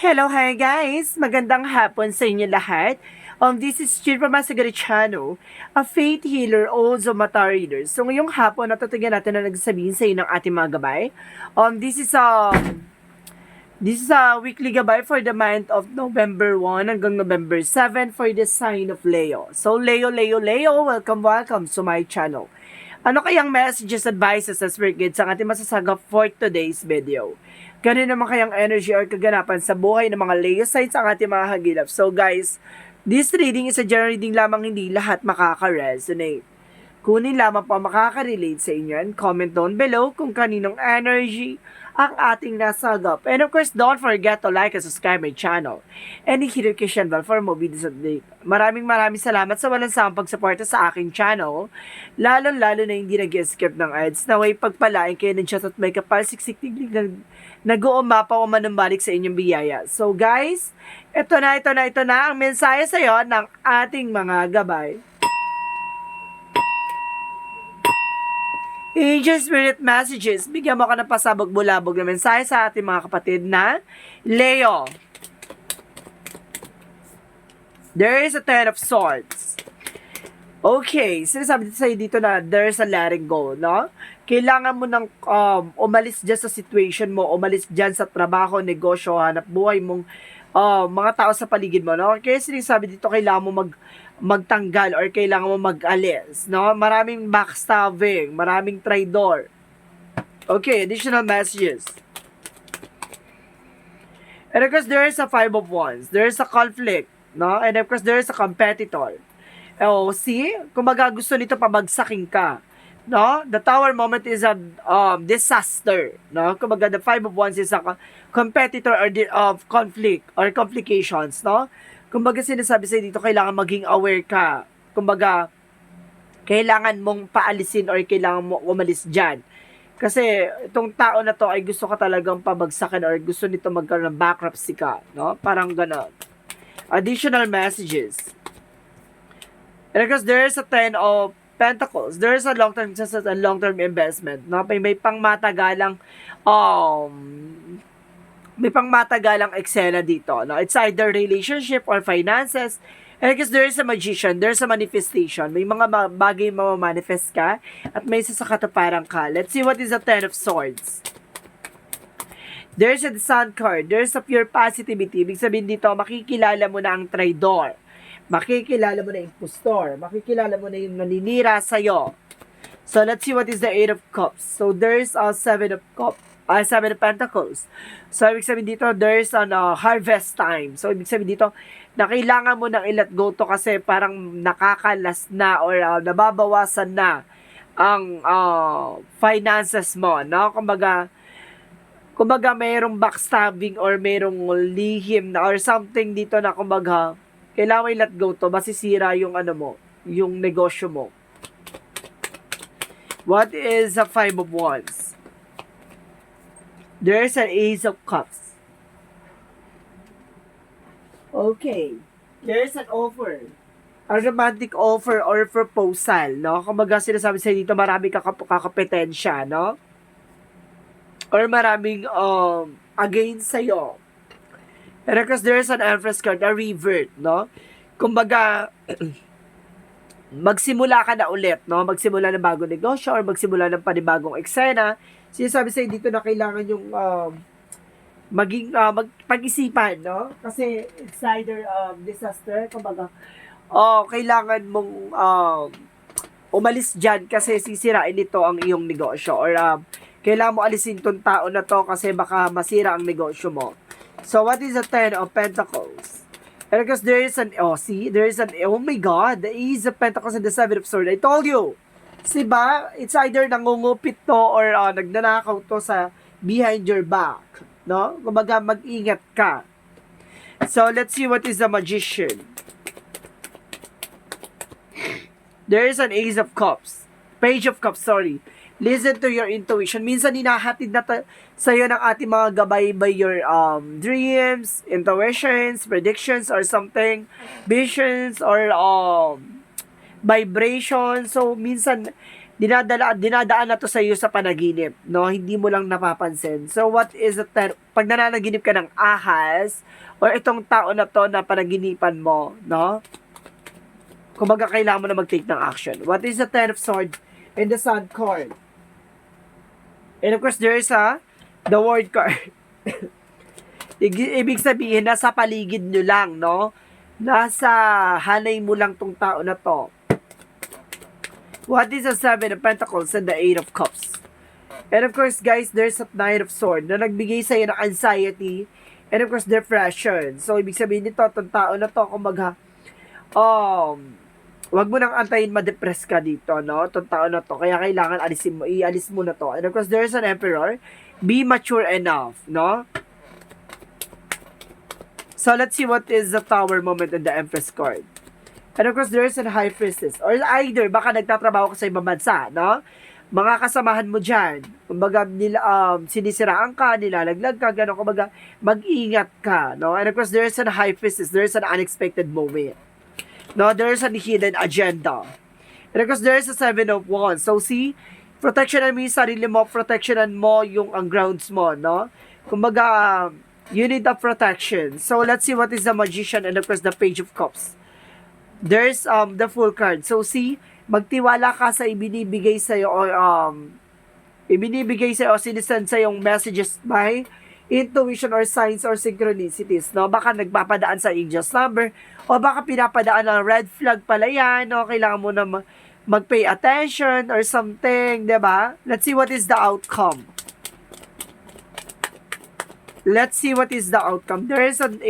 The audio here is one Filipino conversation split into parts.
Hello, hi guys! Magandang hapon sa inyo lahat. This is Jill from Masagariciano, a faith healer, also mata reader. So ngayong hapon, natutugyan natin na nagsasabihin sa inyo ng ating mga gabay. This is a weekly gabay for the month of November 1 hanggang November 7 for the sign of Leo. So Leo, welcome to my channel. Ano kayang messages, advices, as guides ang ating masasagap for today's video? Ganun naman kayang energy or kaganapan sa buhay ng mga Leo signs ang ating mga hagilap. So guys, this reading is a general reading lamang, hindi lahat makaka-resonate. Kunin lamang po makaka-relate sa inyo and comment down below kung kaninong energy ang ating nasagap. And of course, don't forget to like and subscribe my channel. And hit notification bell for more videos update. Maraming salamat sa walang sawang pagsuporta sa aking channel. Lalo na hindi nag-skip ng ads. Naway pagpalain kayo ng Diyos at may kapal-siksik nag-uumapa o manumbalik sa inyong biyaya. So guys, ito na ang mensahe sa iyo ng ating mga gabay. Angel Spirit Messages, bigyan mo ka ng pasabog-bulabog na mensahe sa ating mga kapatid na Leo. There is a Ten of Swords. Okay, sinasabi sa'yo dito na there's a letting go, no? Kailangan mo ng umalis dyan sa situation mo, umalis dyan sa trabaho, negosyo, hanap buhay mong mga tao sa paligid mo, no? Kaya sinasabi dito, kailangan mo magtanggal or kailangan mo mag-alis, no? Maraming backstabbing, maraming traidor. Okay, additional messages. And of course, there is a Five of Wands. There is a conflict, no? And of course, there is a competitor. Oh, see? Kumbaga gusto nito pabagsakin ka, no? The Tower moment is a disaster, no? Kumbaga the Five of Wands is a competitor or of conflict or complications, no? Kumbaga sinasabi sa'yo dito, kailangan maging aware ka. Kumbaga, kailangan mong paalisin or kailangan mo umalis dyan. Kasi itong tao na to ay gusto ka talagang pabagsakin or gusto nito magkaroon ng bankruptcy ka, no? Parang gano'n. Additional messages. And of course, there is a Ten of Pentacles. There is a long-term investment, no? May pangmatagalang eksena dito, no? It's either relationship or finances. And because there is a magician, there's a manifestation. May mga bagay mamamanifest ka at may isa sa katuparan ka. Let's see what is the Ten of Swords. There's a Sun card. There's a pure positivity. Ibig sabihin dito, makikilala mo na ang traidor. Makikilala mo na yung impostor. Makikilala mo na yung naninira sa'yo. So, let's see what is the Eight of Cups. So, there's a Seven of Pentacles. So, ibig sabihin dito, there's an harvest time. So, ibig sabihin dito, na kailangan mo nang i-let go to kasi parang nakakalas na or nababawasan na ang finances mo, no? Kumbaga mayroong backstabbing or mayroong lihim na or something dito na kumbaga, kailangan mo i-let go to, masisira yung yung negosyo mo. What is the Five of Wands? There's an Ace of Cups. Okay. There's an offer. A romantic offer or proposal, no? Kumbaga sinasabi sa'yo dito, marami kakapetensya, no? Or maraming against sa'yo. And of course, there's an Empress card, a revert, no? Kumbaga, magsimula ka na ulit, no? Magsimula ng bagong negosyo or magsimula ng panibagong eksena. Sinasabi sa'yo dito na kailangan yung pag-isipan, no? Kasi it's either disaster, kumbaga, kailangan mong umalis dyan kasi sisirain nito ang iyong negosyo or kailangan mo alisin tong tao na to kasi baka masira ang negosyo mo. So, what is the Ten of Pentacles? And because there is oh my God, the Ace of Pentacles and the Seven of Swords. I told you, diba? It's either nangungupit to or nagnanakaw to sa behind your back, no? Kumbaga, mag-ingat ka. So, let's see what is the Magician. There is an Ace of Cups. Page of Cups, sorry. Listen to your intuition. Minsan, hinahatid na sa'yo ng ating mga gabay by your dreams, intuitions, predictions, or something, visions, or vibration. So, minsan, dinadaan na to sa iyo sa panaginip, no? Hindi mo lang napapansin. So, what is the pag nananaginip ka ng ahas, or itong tao na to na panaginipan mo, no? Kumbaga, kailangan mo na mag-take ng action. What is the Ten of Swords and the Sun card? And of course, there is the Word card. Ibig sabihin, nasa paligid nyo lang, no? Nasa hanay mo lang tong tao na to. What is the Seven of Pentacles and the Eight of Cups? And of course, guys, there's a Knight of Swords na nagbigay sa'yo ng anxiety and of course, depression. So, ibig sabihin nito, itong tao na to, kumbaga, wag mo nang antayin ma-depress ka dito, no? Itong tao na to. Kaya kailangan ialis mo na to. And of course, there's an Emperor. Be mature enough, no? So, let's see what is the Tower moment and the Empress card. And of course, there's a High Priestess. Or either, baka nagtatrabaho ka sa ibang bansa, no? Mga kasamahan mo dyan. Kumbaga, sinisiraan ka, nilalaglag ka, gano'n. Kumbaga, mag-ingat ka, no? And of course, there's a High Priestess. There's an unexpected moment. No, there's a hidden agenda. And of course, there's a Seven of Wands. So, see, protectionan mo yung sarili mo, protectionan mo yung ang grounds mo, no? Kumbaga, you need a protection. So, let's see what is the Magician and of course, the Page of Cups. There's the Full card. So, see, magtiwala ka sa ibinibigay sa'yo or sinisend sa'yong messages by intuition or signs or synchronicities, no? Baka nagpapadaan sa angel's number o baka pinapadaan ng red flag pala yan, no? Kailangan mo na mag-pay attention or something, diba? Let's see what is the outcome. Let's see what is the outcome. There is an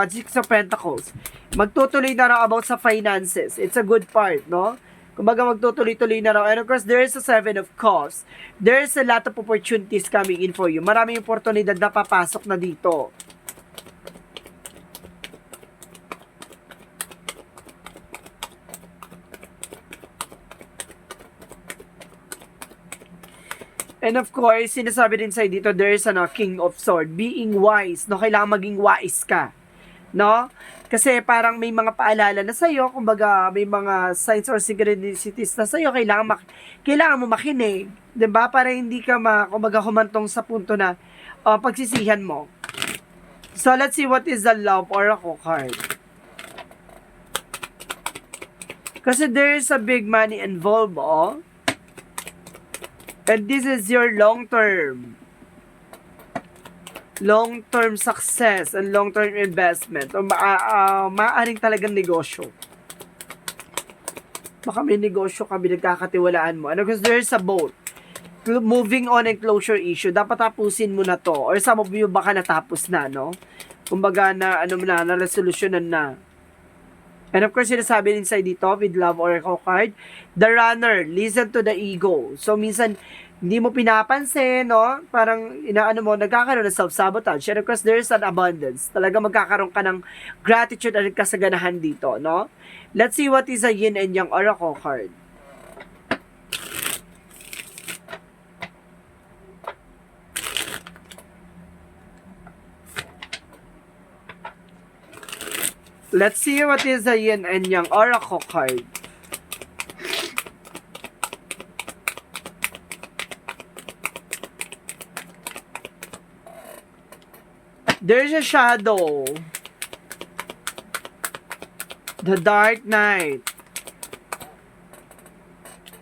Six of Pentacles. Magtutuloy na raw about sa finances. It's a good part, no? Kumbaga magtutuloy-tuloy na raw. And of course, there is a Seven of Cups. There is a lot of opportunities coming in for you. Maraming oportunidad na papasok na dito. And of course, sinasabi din sa'yo dito, there is a King of Swords. Being wise, no? Kailangan maging wise ka. No? Kasi parang may mga paalala na sa'yo, kumbaga may mga signs or synchronicities na sa'yo, kailangan mo makinig, 'di ba? Para hindi ka kumbaga humantong sa punto na pagsisihan mo. So let's see what is the Love Oracle card. Kasi there is a big money involved, oh. And this is your long-term success and long-term investment o maaaring talagang negosyo. Baka may negosyo ka, binagkakatiwalaan mo. And because there's a boat. Moving on and closure issue, dapat tapusin mo na to. Or some of you baka natapos na, no? Kumbaga na resolusyonan na. And of course, sinasabi din sa'yo dito, with Love Oracle card, the runner, listen to the ego. So, minsan, hindi mo pinapansin, no? Parang, nagkakaroon ng self-sabotage. And of course, there's an abundance. Talaga magkakaroon ka ng gratitude at kasaganahan dito, no? Let's see what is a Yin and Yang Oracle card. Let's see what is a Yin and Yang Oracle card. There's a shadow. The Dark Knight.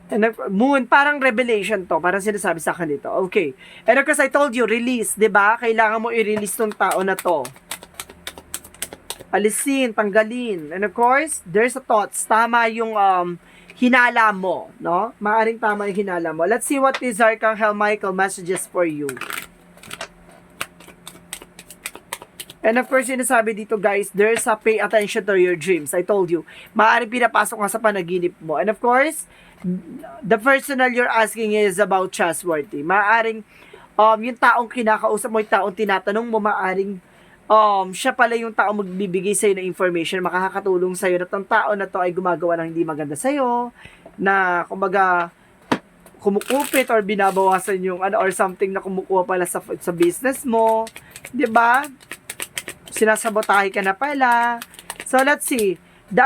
And Moon, parang revelation to. Parang sinasabi sa akin dito. Okay. And of course, I told you, release, diba? Kailangan mo i-release tong tao na to. Alisin, tanggalin. And of course, there's a thoughts. Tama yung hinala mo, no? Maaring tama yung hinala mo. Let's see what is Archangel Michael messages for you. And of course, sinasabi dito guys, there's a pay attention to your dreams. I told you, maaaring pinapasok nga sa panaginip mo. And of course, the personal you're asking is about trustworthy. Maaaring yung taong kinakausap mo, yung taong tinatanong mo, maaaring siya pala yung taong magbibigay sa'yo ng information, makakatulong sa'yo na tong tao na to ay gumagawa ng hindi maganda sa'yo, na kumbaga kumukupit or binabawasan yung or something na kumukuha pala sa business mo. 'Di ba? Sinasabotahe ka na pala. So, let's see. The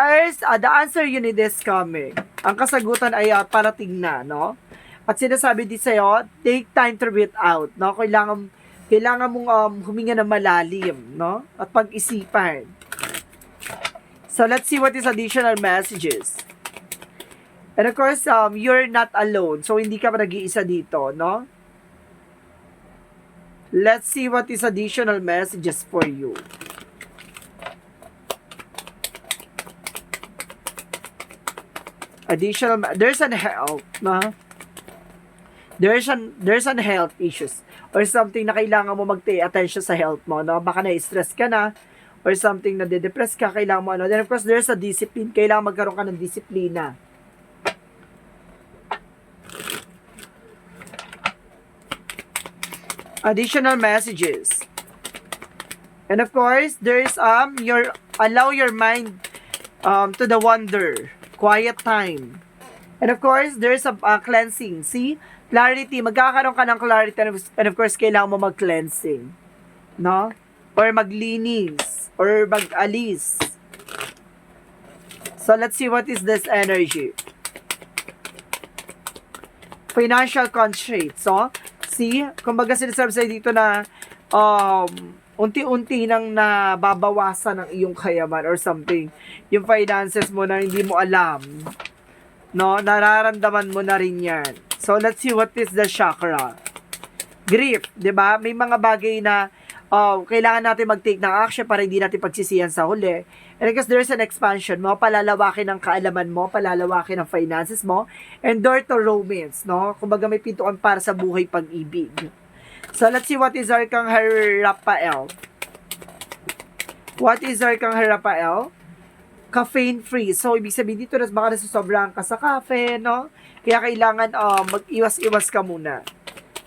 answer you need is coming. Ang kasagutan ay parating na, no? At sinasabi din sa'yo, take time to breathe out, no? Kailangan mong huminga ng malalim, no? At pag-isipan. So, let's see what is additional messages. And of course, you're not alone. So, hindi ka pa nag-iisa dito, no? Let's see what is additional messages for you. There's an health, no? There's an health issues or something na kailangan mo mag-pay attention sa health mo, no? Baka na-stress ka na or something na de-depress ka, kailangan mo ano. Then of course, there's a discipline. Kailangan magkaroon ka ng disiplina. Additional messages. And of course, there's allow your mind to the wonder, quiet time. And of course, there's a cleansing. See? Clarity, magkakaroon ka ng clarity and of course, kailangan mo mag-cleansing. No? Or maglinis or mag-alis. So let's see what is this energy. Financial constraints, so see, kumbaga sinasabi sa'yo dito na unti-unti nang nababawasan ang iyong kayaman or something. Yung finances mo na hindi mo alam. No? Nararamdaman mo na rin yan. So, let's see what is the chakra. Grief, di ba? May mga bagay na kailangan natin mag-take ng action para hindi natin pagsisiyan sa huli. And because there's an expansion mo, palalawakin ang kaalaman mo, palalawakin ang finances mo, and door to romance, no? Kumbaga may pintuan para sa buhay pag-ibig. So, let's see what is Arcangel Raphael. What is Arcangel Raphael? Caffeine-free. So, ibig sabihin dito, baka nasusobrahan ka sa cafe, no? Kaya kailangan mag-iwas-iwas ka muna.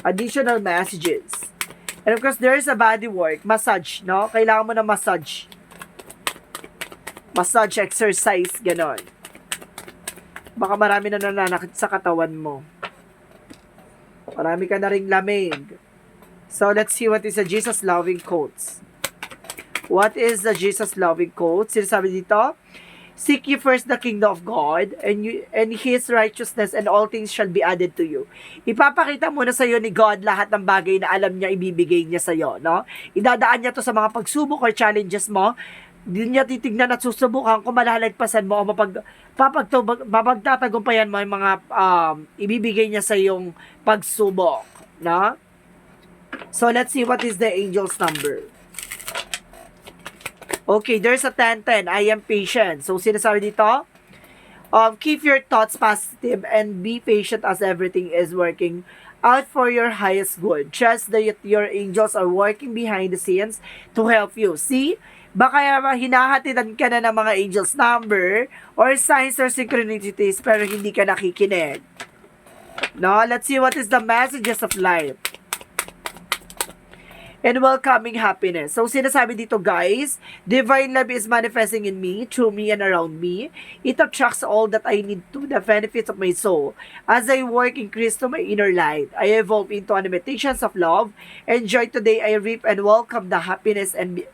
Additional messages. And of course, there's a body work, massage, no? Kailangan mo na massage. Massage exercise, ganon. Baka marami na nananakit sa katawan mo. Marami ka na ring lamig. So, let's see what is the Jesus loving quotes. What is the Jesus loving quote? Sinasabi dito, seek ye first the kingdom of God and His righteousness and all things shall be added to you. Ipapakita muna sa iyo ni God lahat ng bagay na alam niya ibibigay niya sa iyo, no? Idadaan niya to sa mga pagsubok or challenges mo. Hindi niya titignan at susubukan kung malalagpasan mo o mapagtatagumpayan mo yung mga ibibigay niya sa iyong pagsubok, no? So, let's see what is the angel's number. Okay, there's a 10-10. I am patient. So, sinasabi dito, keep your thoughts positive and be patient as everything is working out for your highest good. Trust that your angels are working behind the scenes to help you. See? Baka hinahatidan ka na ng mga angels number or signs or synchronicities pero hindi ka nakikinig. No? Let's see what is the messages of life. And welcoming happiness. So, sinasabi dito, guys, divine love is manifesting in me, through me, and around me. It attracts all that I need to the benefits of my soul. As I work, increase to my inner light. I evolve into animations of love. Enjoy today, I reap and welcome the happiness and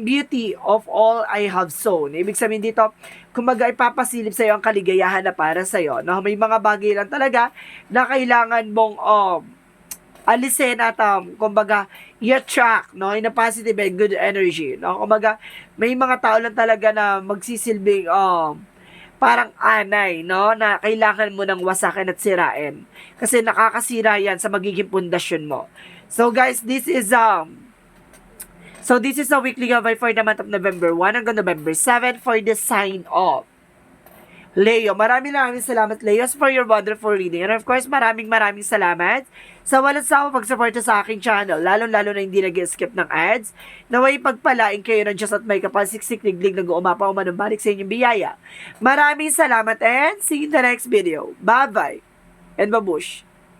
beauty of all I have sown. Ibig sabihin dito, kumbaga ipapasilip sa iyo ang kaligayahan na para sa iyo. No? May mga bagay lang talaga na kailangan mong alisin at kumbaga i-attract, no, in a positive and good energy, no? Kumbaga may mga tao lang talaga na magsisilbing parang anay, no, na kailangan mo nang wasakin at sirain kasi nakakasira yan sa magiging pundasyon mo. So guys, this is a weekly gabay for the month of November 1 hanggang November 7 for the sign of Leo. Maraming salamat, Leo, for your wonderful reading. And of course, maraming salamat sa walang sawa pag-suporta sa aking channel, lalo-lalo na hindi nag-skip ng ads. Naway pagpalain kayo ng Diyos at may kapal-siksik liglig nag-uumapaw manumbalik sa inyong biyaya. Maraming salamat and see you in the next video. Bye-bye and babush!